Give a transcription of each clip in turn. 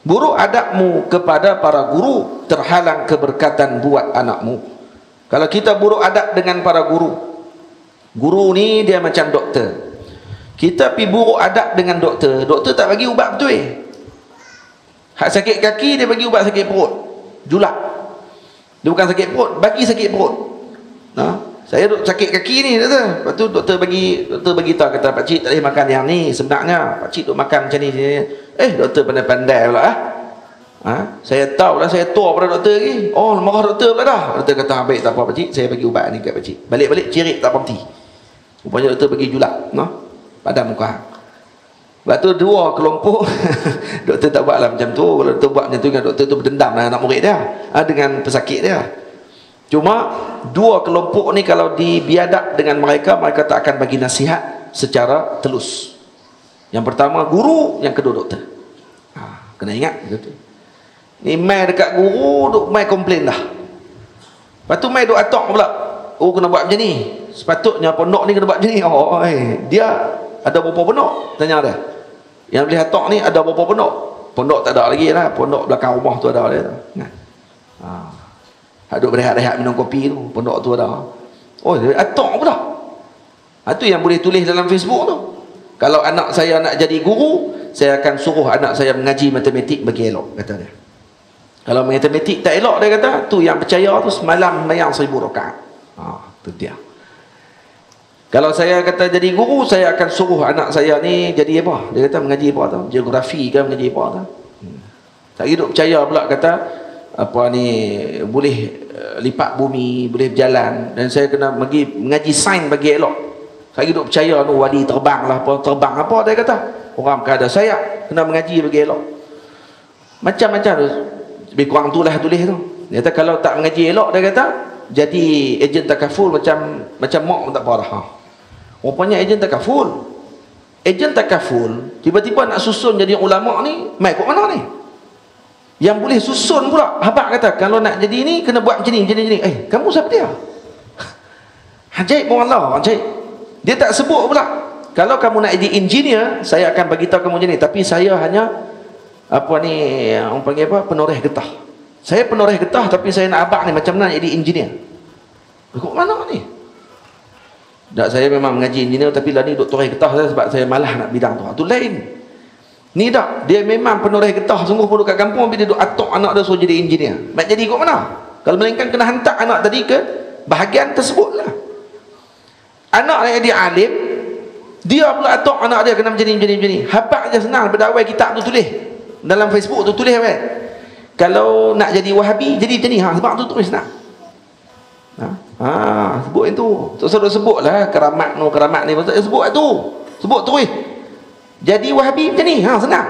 Buruk adabmu kepada para guru, terhalang keberkatan buat anakmu. Kalau kita buruk adab dengan para guru, guru ni dia macam doktor, kita pergi buruk adab dengan doktor, doktor tak bagi ubat betul. Hak sakit kaki dia bagi ubat sakit perut, julak. Dia bukan sakit perut, bagi sakit perut. Saya sakit kaki ni doktor. Lepas tu doktor bagi tahu, kata pak cik tak boleh makan yang ni sebenarnya. Pak cik duk makan macam ni. Doktor pandai-pandai pula saya tahu dah, saya tua pada doktor lagi. Oh, marah doktor pula dah. Doktor kata baik tak apa pak cik, saya bagi ubat ni kat pak cik. Balik-balik cirit tak berhenti. Rupanya doktor bagi julak, padam muka. Lepas tu dua kelompok doktor tak buatlah macam tu. Kalau doktor buat macam tu kan, doktor tu berdendam lah anak murid dia, dengan pesakit dia. Cuma dua kelompok ni kalau dibiadab dengan mereka, mereka tak akan bagi nasihat secara telus. Yang pertama guru, yang kedua doktor. Kena ingat betul. Ni mai dekat guru, duk mai komplain dah. Lepas tu mai duk atok pula. Oh, kena buat macam ni. Sepatutnya pondok ni kena buat macam ni. Dia ada berapa pondok? Tanya dia. Yang boleh atok ni ada berapa pondok? Pondok tak ada lagi lah. Pondok belakang rumah tu ada dia tu. Duk berehat-rehat minum kopi tu, pondok tu ada. Oh, dia atok pula. Itu yang boleh tulis dalam Facebook tu. Kalau anak saya nak jadi guru, saya akan suruh anak saya mengaji matematik bagi elok, kata dia. Kalau matematik tak elok, dia kata, tu yang percaya tu semalam mayang 1000 rakaat. Tu dia. Kalau saya kata jadi guru, saya akan suruh anak saya ni jadi apa? Dia kata mengaji apa tu? Geografi ke mengaji apa tu? Tak hidup percaya pula, kata apa ni boleh lipat bumi, boleh berjalan, dan saya kena pergi mengaji sains bagi elok. Saya hidup percaya tu wali terbang lah, apa terbang apa, dia kata orang bukan ada sayap, kena mengaji bagi elok. Macam-macam tu. Lebih kurang tu lah tulis tu. Dia kata kalau tak mengaji elok, dia kata jadi ejen takaful macam mak pun tak apa dah. Rupanya ejen takaful tiba-tiba nak susun jadi ulama ni, mai kat mana ni? Yang boleh susun pula habaq kata kalau nak jadi ni kena buat macam ni. Kamu siapa dia? Ajaib pun Allah, ajaib. Dia tak sebut pula kalau kamu nak jadi engineer, saya akan bagi tahu kamu macam ni, tapi saya hanya orang panggil apa, penoreh getah. Saya penoreh getah, tapi saya nak abang ni macam mana jadi engineer. Kok mana ni? Tak, saya memang mengaji engineer, tapi lah ni duk toreh getah saya sebab saya malah nak bidang tu. Itu lain. Ni tak, dia memang penoreh getah sungguh pun dekat kampung, tapi dia duk atok anak dia suruh jadi engineer. Nak jadi kat mana? Kalau melainkan kena hantar anak tadi ke bahagian tersebut lah. Anak yang dia alim, dia pula atok anak dia kena macam ni. Habaq je senang, daripada awal kitab tu tulis. Dalam Facebook tu tulis kan. Kalau nak jadi Wahabi, jadi macam ni. Sebab tu tulis senang. Sebut itu. Tak usah sebut lah keramat ni. Sebut itu. Sebut terus. Jadi Wahabi macam ni, senang.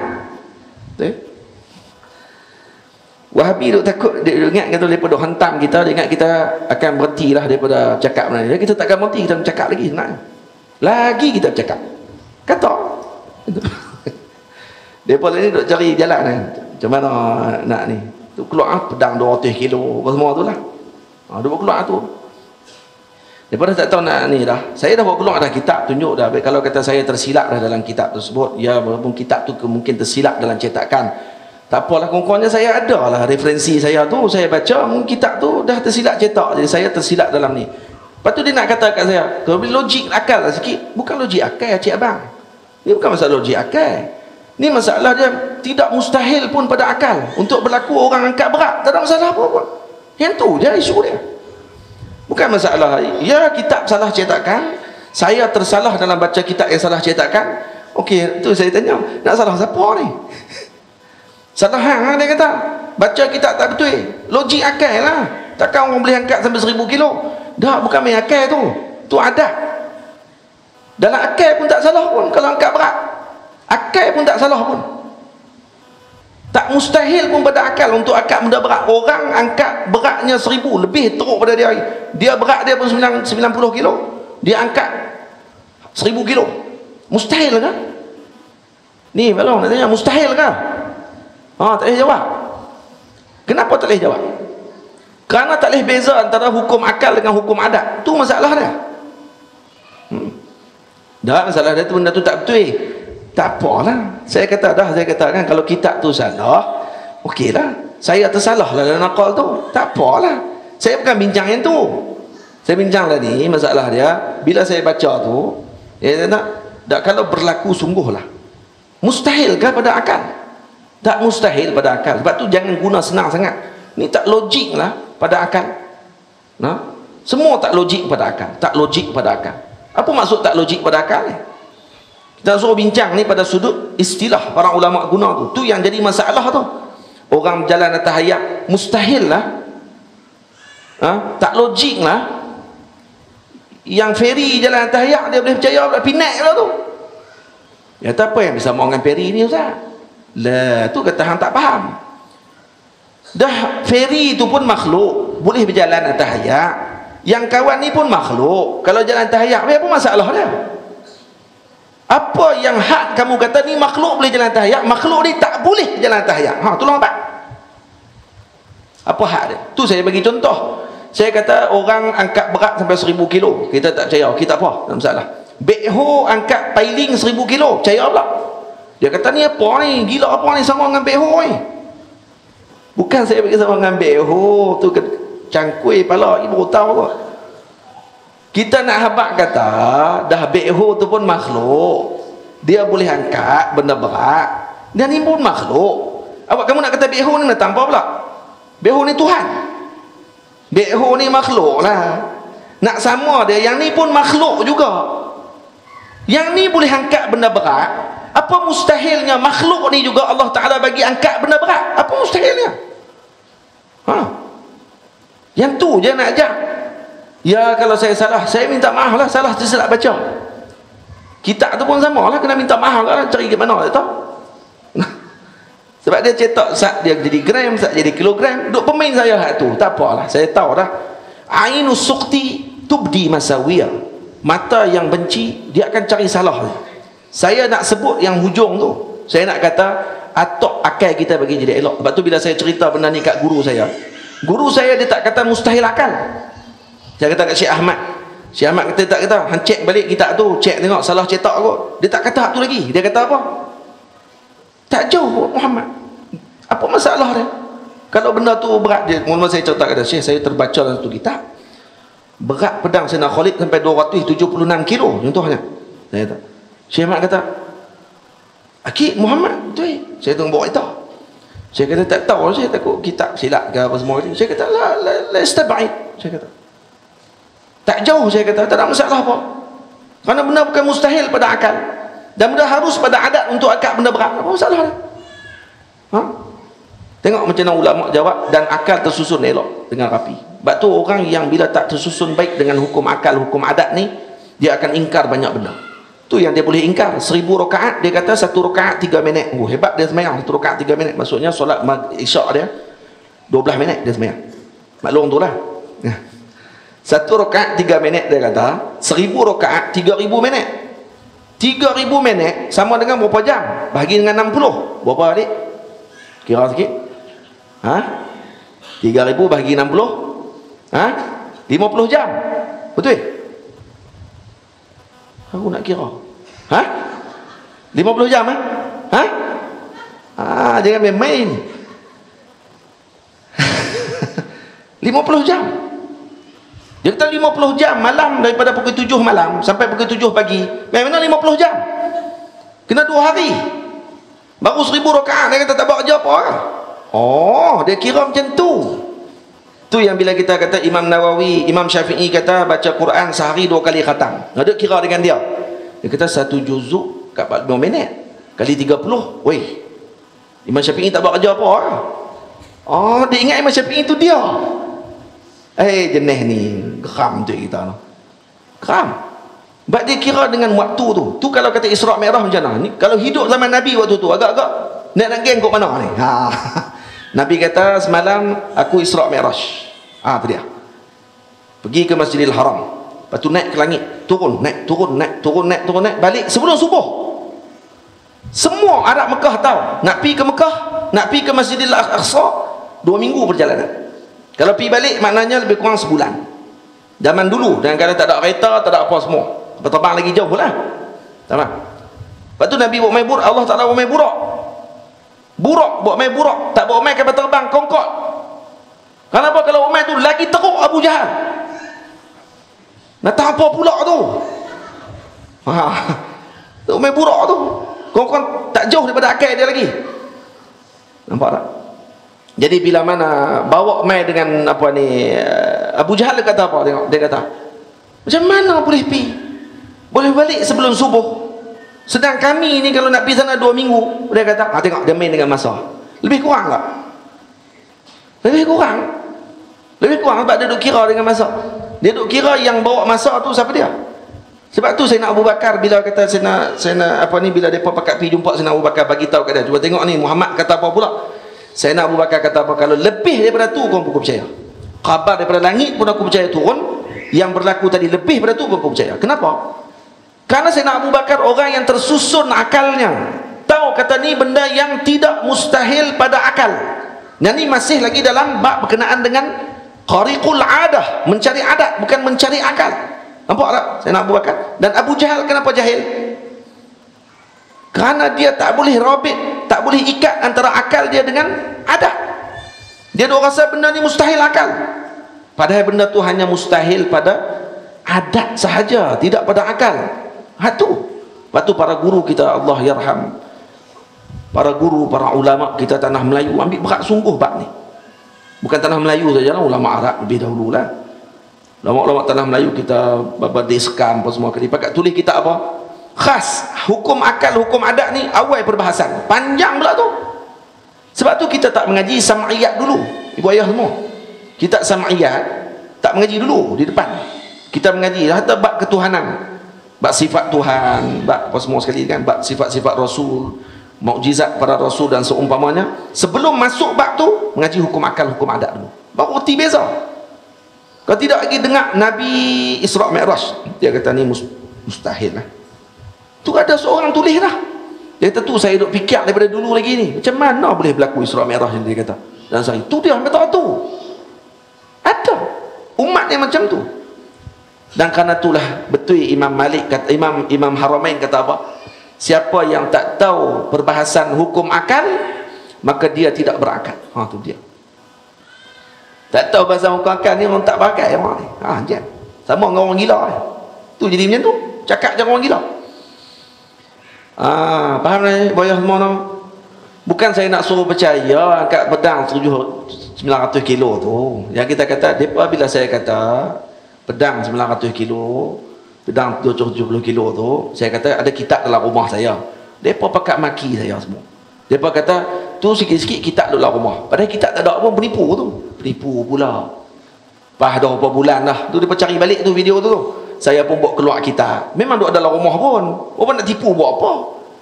Wahabi duk takut, dia ingat kata daripada hantam kita, dia ingat kita akan berhenti lah daripada cakap ni. Kita tak akan berhenti, kita bercakap lagi senang. Lagi kita bercakap. Kata. Depa ni duk cari jalan kan. Macam mana nak ni? Tu keluar pedang 200 kilo apa semua tu lah. Dia buat keluar tu. Daripada tak tahu nak ni dah. Saya dah buat keluar dah kitab, tunjuk dah. Kalau kata saya tersilap dah dalam kitab tersebut, ya walaupun kitab tu mungkin tersilap dalam cetakan, tak apalah, kurang-kurangnya saya ada lah referensi saya tu, saya baca, mungkin kitab tu dah tersilap cetak, jadi saya tersilap dalam ni. Lepas tu dia nak kata kat saya, kalau logik akal lah sikit. Bukan logik akal, cik abang. Ini bukan masalah logik akal. Ni masalah dia tidak mustahil pun pada akal untuk berlaku orang angkat berat. Tak ada masalah apa-apa. Yang tu je isu dia. Bukan masalah, ya kitab salah cetakan, saya tersalah dalam baca kitab yang salah cetakan. Okey, tu saya tanya, nak salah siapa ni? Salah hang, dia kata. Baca kitab tak betul. Logik akal lah. Takkan orang boleh angkat sampai 1000 kilo. Dah, bukan main akal tu. Tu adat. Dalam akal pun tak salah pun kalau angkat berat. Akal pun tak salah pun. Tak mustahil pun pada akal untuk angkat benda berat. Orang angkat beratnya 1000, lebih teruk pada dia. Dia berat dia pun 90 kilo, dia angkat 1000 kilo. Mustahil kan? Ni belum nak tanya, mustahil kan? Tak boleh jawab. Kenapa tak boleh jawab? Kerana tak boleh beza antara hukum akal dengan hukum adat. Tu masalah dia. Dah, masalah dia tu, benda tu tak betul. Tak apalah. Saya kata kan, kalau kitab tu salah, okey lah, saya tersalah lah dalam nakal tu, tak apalah, saya bukan bincang yang tu. Saya bincang tadi masalah dia, bila saya baca tu, tak, kalau berlaku sungguh lah, mustahilkah pada akal? Tak mustahil pada akal. Sebab tu jangan guna senang sangat. Ni tak logik lah pada akal. Nah, semua tak logik pada akal. Tak logik pada akal. Apa maksud tak logik pada akal ni? Kita suruh bincang ni pada sudut istilah para ulama guna tu. Tu yang jadi masalah tu. Orang berjalan atas hayat, mustahil lah. Tak logik lah. Yang feri jalan atas hayat, dia boleh percaya pergi naik lah tu. Ya, tak apa yang bisa mau dengan feri ni Ustaz? Lah, tu kata hang tak faham. Dah feri tu pun makhluk, boleh berjalan atas hayat. Yang kawan ni pun makhluk, kalau jalan atas hayat, apa masalah dia? Apa yang hak kamu kata ni makhluk boleh jalan atas hayat, makhluk ni tak boleh jalan atas hayat? Tolong apa? Apa hak dia? Tu saya bagi contoh. Saya kata orang angkat berat sampai 1000 kilo, kita tak percaya, kita apa? Tak masalah. Bekho angkat piling 1000 kilo, percaya pula. Dia kata ni apa ni? Gila apa ni sama dengan bekho ni? Bukan saya bagi sama dengan bekho, tu cangkui pala, ibu tahu kok. Kita nak habaq kata dah bekho tu pun makhluk. Dia boleh angkat benda berat. Dan ni pun makhluk. Awak kamu nak kata bekho ni nak tanpa pula? Bekho ni Tuhan. Bekho ni makhluk lah. Nak sama dia, yang ni pun makhluk juga. Yang ni boleh angkat benda berat. Apa mustahilnya makhluk ni juga Allah Ta'ala bagi angkat benda berat? Apa mustahilnya? Yang tu je nak ajak. Ya, kalau saya salah, saya minta maaf lah, salah tersilap baca. Kitab tu pun sama lah, kena minta maaf lah, cari ke mana tak tahu. Sebab dia cetak sat dia jadi gram, sat jadi kilogram, duk pemain saya hak tu. Tak apalah, saya tahu dah. Ainus suqti tubdi masawiyah. Mata yang benci, dia akan cari salah. Saya nak sebut yang hujung tu. Saya nak kata atok akal kita bagi jadi elok. Sebab tu bila saya cerita benda ni kat guru saya dia tak kata mustahil akal. Saya kata kat Syekh Ahmad, Syekh Ahmad kata tak kata, hang cek balik kitab tu, cek tengok salah cetak kot. Dia tak kata hak tu lagi. Dia kata apa? Tak jauh Muhammad. Apa masalah dia? Kalau benda tu berat, dia mula saya cerita kata Syekh, saya terbaca dalam satu kitab, berat pedang Sayyidina Khalid sampai 276 kilo contohnya. Saya kata, Syekh Ahmad kata, akid Muhammad tu saya tengok bawa itu. Saya kata tak tahu, saya takut kitab silap ke apa semua itu. Saya kata la istab'id. Saya kata tak jauh, saya kata tak ada masalah apa. Kerana benda bukan mustahil pada akal. Dan benda harus pada adat untuk akad benda berat. Apa masalah dia? Tengok macam mana ulama jawab, dan akal tersusun elok dengan rapi. Sebab tu orang yang bila tak tersusun baik dengan hukum akal, hukum adat ni, dia akan ingkar banyak benda. Tu yang dia boleh ingkar. 1000 rakaat, dia kata 1 rakaat 3 minit. Hebat dia sembahyang 1 rakaat 3 minit. Maksudnya solat isyak dia 12 minit dia sembahyang. Maklum tu lah. 1 rakaat 3 minit dia kata, 1000 rakaat 3000 minit. 3000 minit sama dengan berapa jam? Bahagi dengan 60. Berapa adik? Kira sikit. 3000 bahagi 60. 50 jam. Betul? Aku nak kira. 50 jam jangan main-main. 50 jam. Dia kata 50 jam malam, daripada pukul 7 malam sampai pukul 7 pagi. Memang 50 jam. Kena 2 hari. Baru 1000 rakaat. Dia kata tak buat kerja apa. Oh, dia kira macam tu. Tu yang bila kita kata Imam Nawawi, Imam Syafi'i kata baca Quran sehari 2 kali khatam. Ada kira dengan dia. Dia kata 1 juzuk kat 4 minit kali 30. Weh, Imam Syafi'i tak buat kerja apa. Oh, dia ingat Imam Syafi'i tu dia. Jenis ni geram tu kita no. Geram. Sebab dia kira dengan waktu tu. Tu kalau kata Isra' Mi'raj macam mana ni, kalau hidup zaman Nabi waktu tu agak-agak nak geng kok mana ni. Nabi kata semalam aku Isra' Mi'raj. Tu dia. Pergi ke Masjidil Haram. Lepas tu naik ke langit, turun, naik, turun, naik, turun, naik, turun, naik, balik sebelum subuh. Semua Arab Mekah tahu. Nak pergi ke Mekah, nak pergi ke Masjidil Aqsa 2 minggu perjalanan. Kalau pergi balik maknanya lebih kurang sebulan. Zaman dulu, dan kadang tak ada kereta, tak ada apa semua. Berterbang lagi jauh lah. Tamam. Lepas tu Nabi buat main buruk, Allah Ta'ala buat main buruk. Buruk, buat main buruk, tak buat main kapal terbang, kongkot. Kenapa? Kalau main tu lagi teruk Abu Jahal. Nak tahu apa pula tu? Tu main buruk tu. Kongkot tak jauh daripada akal dia lagi. Nampak tak? Jadi bila mana bawa main dengan apa ni, Abu Jahal dia kata apa? Tengok, dia kata, macam mana boleh pi? Boleh balik sebelum subuh. Sedang kami ni kalau nak pergi sana 2 minggu, dia kata, tengok dia main dengan masa. Lebih kurang tak? Lebih kurang. Lebih kurang sebab dia duk kira dengan masa. Dia duk kira yang bawa masa tu siapa dia? Sebab tu Sayyidina Abu Bakar bila kata Sayyidina apa ni, bila depa pakat pergi jumpa Sayyidina Abu Bakar, bagi tahu kat dia, cuba tengok ni Muhammad kata apa pula. Sayyidina Abu Bakar kata apa, kalau lebih daripada tu kau pun percaya. Khabar daripada langit pun aku percaya turun, yang berlaku tadi lebih daripada tu pun aku percaya. Kenapa? Karena Sayyidina Abu Bakar orang yang tersusun akalnya, tahu kata ni benda yang tidak mustahil pada akal. Dan ni masih lagi dalam bab berkenaan dengan khariqul adah, mencari adat, bukan mencari akal. Nampak tak Sayyidina Abu Bakar? Dan Abu Jahal kenapa jahil? Kerana dia tak boleh rabit, tak boleh ikat antara akal dia dengan adat. Dia duk rasa benda ni mustahil akal, padahal benda tu hanya mustahil pada adat sahaja, tidak pada akal. Lepas tu para guru kita, Allah yarham, para guru, para ulama kita tanah Melayu ambil berat sungguh bab ni. Bukan tanah Melayu saja lah, ulama Arab lebih dahulu lah. Ulama-ulama tanah Melayu kita berdeskan apa semua, pakat tulis kitab apa khas hukum akal, hukum adat ni awal perbahasan, panjang pula tu. Sebab tu kita tak mengaji sam'iyat dulu, ibu ayah semua. Kita sam'iyat tak mengaji dulu di depan. Kita mengaji hatta bab ketuhanan, bab sifat Tuhan, bab apa semua sekali kan, bab sifat-sifat Rasul, mukjizat para Rasul dan seumpamanya. Sebelum masuk bab tu mengaji hukum akal, hukum adat dulu, baru reti beza. Kalau tidak lagi dengar Nabi Isra' Mi'raj, dia kata ni mustahil lah. Tu ada seorang tulis lah, dia kata tu saya duk fikir daripada dulu lagi ni, macam mana boleh berlaku Isra' Mi'raj ni, dia kata. Dan saya tu dia ambil tahu tu ada umat yang macam tu. Dan kerana itulah betul Imam Malik kata, Imam Haramain kata apa, siapa yang tak tahu perbahasan hukum akal, maka dia tidak berakal. Tu dia. Tak tahu bahasa hukum akal ni, orang tak pakai orang ni. Je. Sama dengan orang gila. Tu jadi macam tu. Cakap macam orang gila. Faham ni? Boyah semua nama. Bukan saya nak suruh percaya angkat pedang 900 kilo tu. Yang kita kata, depa bila saya kata pedang 900 kilo, pedang 270 kilo tu, saya kata ada kitab dalam rumah saya. Depa pakat maki saya semua. Depa kata tu sikit-sikit kitab dalam rumah, padahal kitab tak ada apa, penipu tu. Penipu pula. Dah berapa bulan dah tu depa cari balik tu video tu. Saya pun bawa keluar kitab. Memang duk dalam rumah pun. Orang nak tipu buat apa?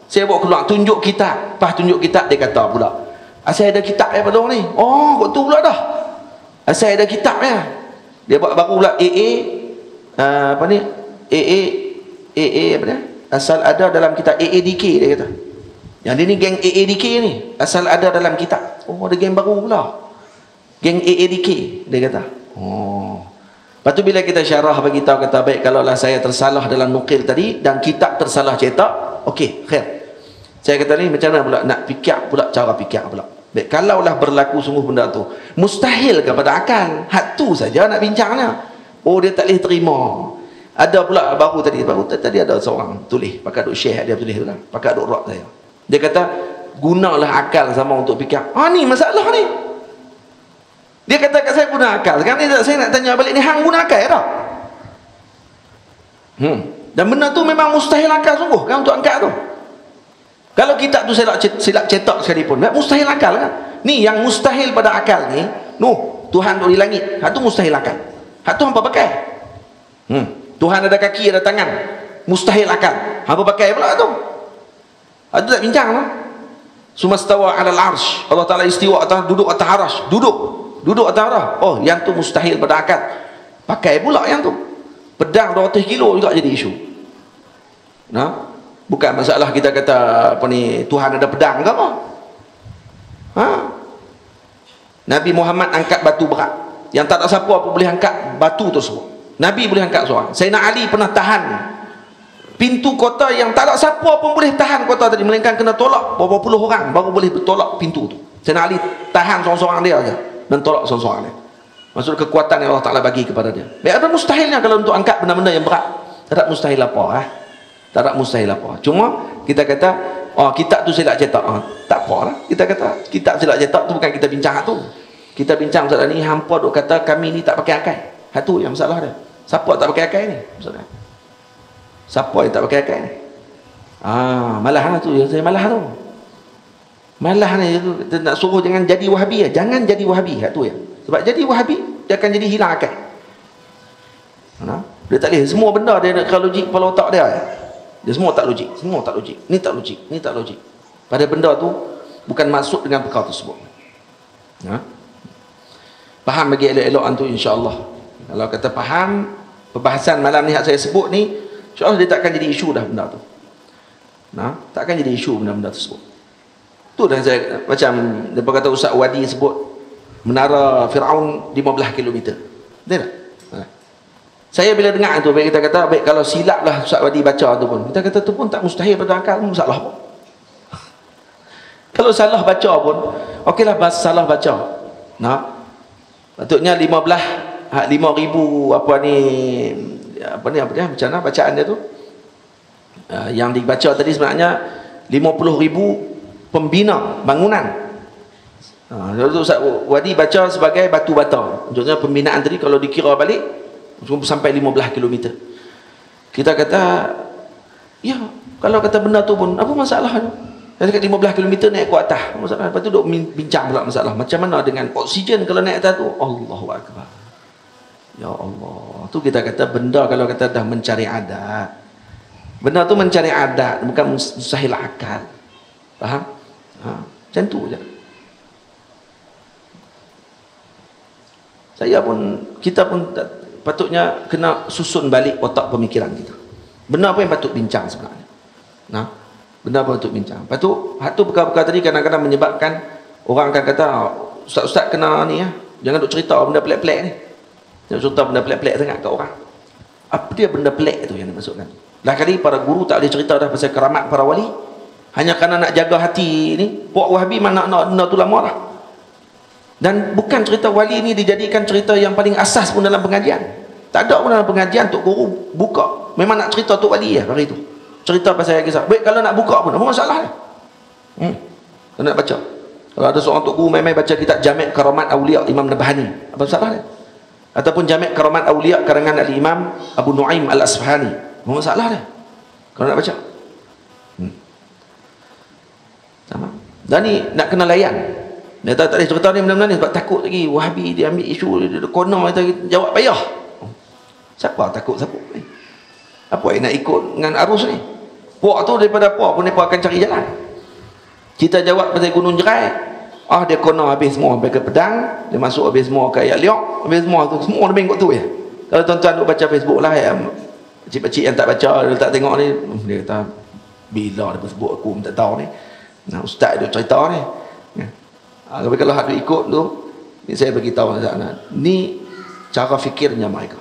Saya bawa keluar, tunjuk kitab. Pas tunjuk kitab, dia kata pula, saya ada kitab ya pada orang ni. Kok tu pula dah. Saya ada kitab ya. Dia buat baru pula apa ni? Apa dia? Asal ada dalam kitab AADK, dia kata. Yang dia ni geng AADK ni, asal ada dalam kitab. Ada geng baru pula. Geng AADK, dia kata. Lepas tu bila kita syarah bagi tahu, kata baik, kalaulah saya tersalah dalam nukil tadi dan kitab tersalah cetak, okey, khair. Saya kata ni macam mana pula nak fikir pula, cara fikir pula. Baik, kalaulah berlaku sungguh benda tu, mustahil kepada akal, tu saja nak bincangnya. Dia tak boleh terima. Ada pula baru tadi ada seorang tulis, pakat duk share, dia tulis tu lah, pakat duk rock saya. Dia kata gunalah akal sama untuk fikir. Ni masalah ni. Dia kata kat saya guna akal. Sekarang ni saya nak tanya balik ni, hang guna akal tak? Dan benda tu memang mustahil akal sungguh kan untuk angkat tu. Kalau kitab tu silap cetak sekalipun, mustahil akal kan. Ni yang mustahil pada akal ni, Tuhan duduk di langit, tu mustahil akal. Tu hampa pakai. Tuhan ada kaki, ada tangan, mustahil akal. Hampa pakai pula tu. Tu tak bincang lah. Sumastawa 'alal 'arsy. Allah Taala istiwa atas, duduk atas arsy, duduk atas arsy. Yang tu mustahil pada akal. Pakai pula yang tu. Pedang 200 kilo juga jadi isu. Bukan masalah kita kata apa ni, Tuhan ada pedang ke apa? Nabi Muhammad angkat batu berat yang tak ada siapa apa boleh angkat batu tersebut. Nabi boleh angkat seorang. Sayyidina Ali pernah tahan Pintu kota yang tak ada siapa pun boleh tahan kota tadi, melainkan kena tolak berapa puluh orang baru boleh bertolak pintu tu. Sayyidina Ali tahan seorang-seorang dia aja dan tolak seorang-seorang dia. Maksud kekuatan yang Allah Ta'ala bagi kepada dia. Tak ada mustahilnya kalau untuk angkat benda-benda yang berat. Tak ada mustahil apa. Tak ada mustahil apa. Cuma kita kata, oh kitab tu silap cetak. Tak apa lah. Kita kata kitab silap cetak tu bukan kita bincang tu. Kita bincang masalah ni, hampa duk kata kami ni tak pakai akal. Itu yang masalah dia. Siapa tak pakai akal ni? Masalah. Siapa yang tak pakai akal ni? Malah tu yang saya malah tu. Malah ni kita nak suruh jangan jadi Wahabi ya. Jangan jadi Wahabi tu ya. Sebab jadi Wahabi dia akan jadi hilang akal. Dia tak boleh semua benda dia nak logik kepala otak dia. Dia semua tak logik, semua tak logik. Ni tak logik, ni tak logik. Pada benda tu bukan maksud dengan perkara tersebut. Faham bagi elok-elok antu insya-Allah. Kalau kata faham perbahasan malam ni yang saya sebut ni, insya-Allah dia takkan jadi isu dah benda tu. Takkan jadi isu benda-benda tersebut. Tu dah saya macam depa kata Ustaz Wadi sebut menara Firaun 15 km. Betul tak? Saya bila dengar tu, baik kita kata baik kalau silap lah Ustaz Wadi baca tu pun, kita kata tu pun tak mustahil pada akal, masalah apa. Kalau salah baca pun okeylah, salah baca. Patutnya 5,000 apa ni macam mana bacaan dia tu, yang dibaca tadi sebenarnya 50,000 pembina bangunan. Ustaz Wadi baca sebagai batu bata. Maksudnya pembinaan tadi kalau dikira balik sampai 15 km. Kita kata ya, kalau kata benda tu pun apa masalah tu? Saya dekat 15 km naik ke atas, masalah. Lepas tu duk bincang pula masalah macam mana dengan oksigen kalau naik atas tu. Allahu Akbar. Ya Allah. Tu kita kata benda kalau kata dah mencari adat, benda tu mencari adat, bukan mustahil akal. Faham? Macam tu je. Kita pun patutnya kena susun balik otak pemikiran kita. Benda apa yang patut bincang sebenarnya? Benda apa patut bincang. Lepas tu, perkara-perkara tadi kadang-kadang menyebabkan orang akan kata, ustaz-ustaz kena ni ya, jangan duk cerita benda pelik-pelik ni. Jangan cerita benda pelik-pelik sangat kat orang. Apa dia benda pelik tu yang dimaksudkan? Dah kali para guru tak boleh cerita dah pasal keramat para wali. Hanya kerana nak jaga hati ni, puak Wahabi mana nak benda tu lama lah. Dan bukan cerita wali ni dijadikan cerita yang paling asas pun dalam pengajian. Tak ada pun dalam pengajian Tok Guru buka. Memang nak cerita Tok Wali hari tu. Cerita pasal kisah. Baik kalau nak buka pun apa masalah dia? Kalau nak baca. Kalau ada seorang Tok Guru main-main baca kitab Jami' Karamat Auliya Imam Nabhani, apa masalah dia? Ataupun Jami' Karamat Auliya karangan Al-Imam Abu Nuaim Al-Asfahani, apa masalah dia? Kalau nak baca. Sama. Dan ni nak kena layan. Dia tak boleh cerita ni benda-benda ni sebab takut lagi Wahabi dia ambil isu dia kono kita jawab payah. Siapa takut siapa? Apa yang nak ikut dengan arus ni? Puak tu daripada puak pun mereka akan cari jalan. Kita jawab pasal Gunung Jerai, dia kono habis semua sampai ke Pedang, dia masuk habis semua ke Ayat Liok, habis semua tu semua lebih kot tu ya. Kalau tuan-tuan duk baca Facebook lah ya, pakcik-pakcik yang tak baca, dia tak tengok ni, dia kata bila dia sebut aku tak tahu ni. Ustaz duk cerita ni. Tapi kalau hak ikut tu, ni saya bagi tahu ni cara fikirnya mereka.